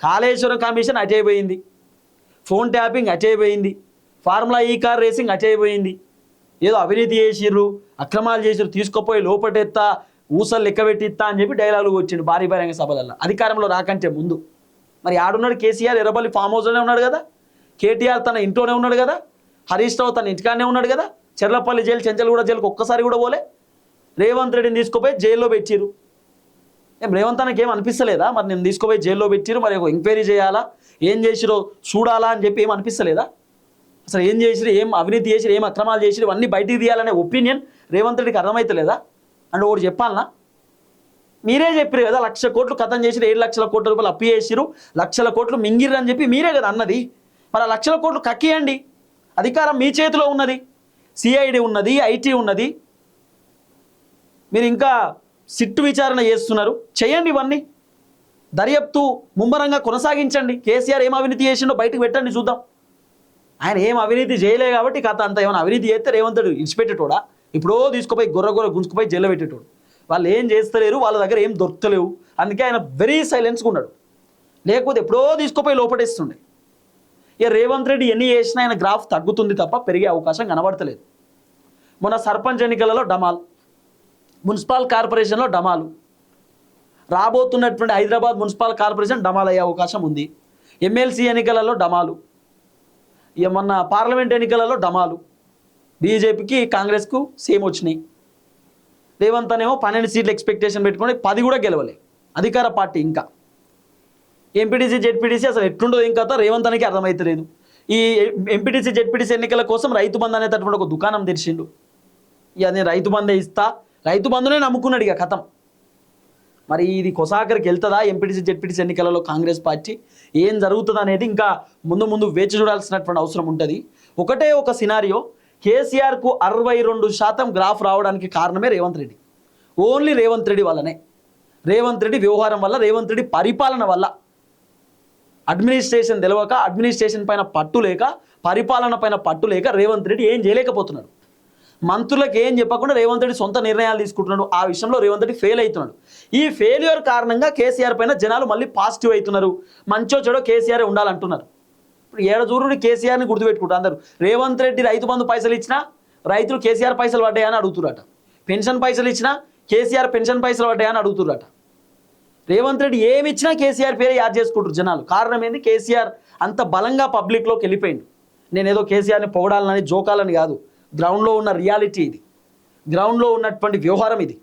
Kaleshwaram commission అటైపోయింది, phone tapping అటైపోయింది, formula E car racing అటైపోయింది, ఏదో అవినీతి చేసిర్రు, అక్రమాలు చేసిర్రు, తీసుకుపోయి లోపటెత్తా ఊసలు లెక్కబెట్టిస్తా అని చెప్పి డైలాగులు వచ్చిండు భారీ బహిరంగ సభలలో అధికారంలో రాకంటే ముందు. మరి ఆడున్నాడు కేసీఆర్ ఎర్రబల్లి ఫామ్ హౌస్లోనే ఉన్నాడు కదా, కేటీఆర్ తన ఇంట్లోనే ఉన్నాడు కదా, హరీష్ రావు తన ఇంటికాడనే ఉన్నాడు కదా, చెర్లపల్లి జైలు చెంచల్గూడ జైలుకి ఒక్కసారి కూడా పోలే. రేవంత్ రెడ్డిని తీసుకుపోయి జైల్లో పెట్టిరు. రేవంత్ అన్నకి ఏం అనిపిస్తలేదా మరి నేను తీసుకుపోయి జైల్లో పెట్టిరు, మరి ఒక ఎంక్వైరీ చేయాలా, ఏం చేసిరో చూడాలా అని చెప్పి ఏం అనిపిస్తలేదా? అసలు ఏం చేసిరు, ఏం అవినీతి చేసిరు, ఏం అక్రమాలు చేసిరు ఇవన్నీ బయటికి తీయాలనే ఒపీనియన్ రేవంత్ రెడ్డికి అర్థమవుతలేదా? అంటే ఒకటి చెప్పాలనా, మీరే చెప్పారు కదా 1,00,000 కోట్లు కథం చేసిరు, 7 లక్షల కోట్ల రూపాయలు అప్పు చేసిరు, 1,00,000 కోట్లు మింగిర్రు అని చెప్పి మీరే కదా అన్నది. మరి ఆ 1,00,000 కోట్లు కక్కియండి, అధికారం మీ చేతిలో ఉన్నది, సిఐడి ఉన్నది, ఐటీ ఉన్నది, మీరు ఇంకా సిట్టు విచారణ చేస్తున్నారు, చేయండి ఇవన్నీ, దర్యాప్తు ముమ్మరంగా కొనసాగించండి. కేసీఆర్ ఏం అవినీతి చేసిండో బయటకు పెట్టండి చూద్దాం. ఆయన ఏం అవినీతి చేయలే కాబట్టి కథ అంతా ఏమైనా అవినీతి చేస్తే రేవంత్ రెడ్డి ఇడిచిపెట్టేటోడా? ఇప్పుడో తీసుకుపోయి గొర్రె గుంజుకుపోయి జైల్లో పెట్టేటోడు. వాళ్ళు ఏం చేస్తలేరు, వాళ్ళ దగ్గర ఏం దొరకలేవు, అందుకే ఆయన వెరీ సైలెన్స్గా ఉన్నాడు. లేకపోతే ఎప్పుడో తీసుకుపోయి లోపడేస్తుండే. ఇక రేవంత్ రెడ్డి ఎన్ని చేసినా ఆయన గ్రాఫ్ తగ్గుతుంది తప్ప పెరిగే అవకాశం కనబడతలేదు. మొన్న సర్పంచ్ ఎన్నికలలో డమాల్, మున్సిపల్ కార్పొరేషన్లో డమాలు, రాబోతున్నటువంటి హైదరాబాద్ మున్సిపల్ కార్పొరేషన్ డమాల్ అయ్యే అవకాశం ఉంది. ఎమ్మెల్సీ ఎన్నికలలో డమాలు, ఇక మొన్న పార్లమెంట్ ఎన్నికలలో డమాలు, బీజేపీకి కాంగ్రెస్కు సేమ్ వచ్చినాయి. రేవంత్ అనేమో 12 సీట్లు ఎక్స్పెక్టేషన్ పెట్టుకుని 10 కూడా గెలవలే అధికార పార్టీ. ఇంకా ఎంపీటీసీ జెడ్పీటీసీ అసలు ఎట్లుండదో ఇంకా రేవంత్ అనికి అర్థమవుతలేదు. ఈ ఎంపీటీసీ జెడ్పీటీసీ ఎన్నికల కోసం రైతు బంధు అనేటటువంటి ఒక దుకాణం తెరిచిండు. ఇక నేను రైతు బంధే ఇస్తా, రైతు బంధునే నమ్ముకున్నాడు ఇక కథం. మరి ఇది కొసాకరికి వెళ్తుందా ఎంపీటీసీ జెడ్పీటీసీ ఎన్నికలలో కాంగ్రెస్ పార్టీ? ఏం జరుగుతుంది అనేది ఇంకా ముందు వేచి చూడాల్సినటువంటి అవసరం ఉంటుంది. ఒకటే ఒక సినారియో, కేసీఆర్కు 62% గ్రాఫ్ రావడానికి కారణమే రేవంత్ రెడ్డి. ఓన్లీ రేవంత్ రెడ్డి వల్లనే, రేవంత్ రెడ్డి వ్యవహారం వల్ల, రేవంత్ రెడ్డి పరిపాలన వల్ల. అడ్మినిస్ట్రేషన్ తెలవక, అడ్మినిస్ట్రేషన్ పైన పట్టు లేక, పరిపాలన పైన పట్టు లేక రేవంత్ రెడ్డి ఏం చేయలేకపోతున్నాడు. మంత్రులకు ఏం చెప్పకుండా రేవంత్ రెడ్డి సొంత నిర్ణయాలు తీసుకుంటున్నాడు. ఆ విషయంలో రేవంత్ రెడ్డి ఫెయిల్ అవుతున్నాడు. ఈ ఫెయిల్యూర్ కారణంగా కేసీఆర్ పైన జనాలు మళ్ళీ పాజిటివ్ అవుతున్నారు. మంచో చెడో కేసీఆర్ ఉండాలంటున్నారు. ఇప్పుడు ఏడజూరుని కేసీఆర్ని గుర్తుపెట్టుకుంటారు అందరూ. రేవంత్ రెడ్డి రైతు బంధు పైసలు ఇచ్చినా రైతులు కేసీఆర్ పైసలు పడ్డాయని అడుగుతురట. పెన్షన్ పైసలు ఇచ్చినా కేసీఆర్ పెన్షన్ పైసలు పడ్డాయని అడుగుతురట. రేవంత్ రెడ్డి ఏమి ఇచ్చినా కేసీఆర్ పేరే యాద్ చేసుకుంటారు జనాలు. కారణం ఏంది? కేసీఆర్ అంత బలంగా పబ్లిక్లోకి వెళ్ళిపోయిండు. నేనేదో కేసీఆర్ని పొగడాలని, జోకాలని కాదు, గ్రౌండ్లో ఉన్న రియాలిటీ ఇది, గ్రౌండ్లో ఉన్నటువంటి వ్యవహారం ఇది.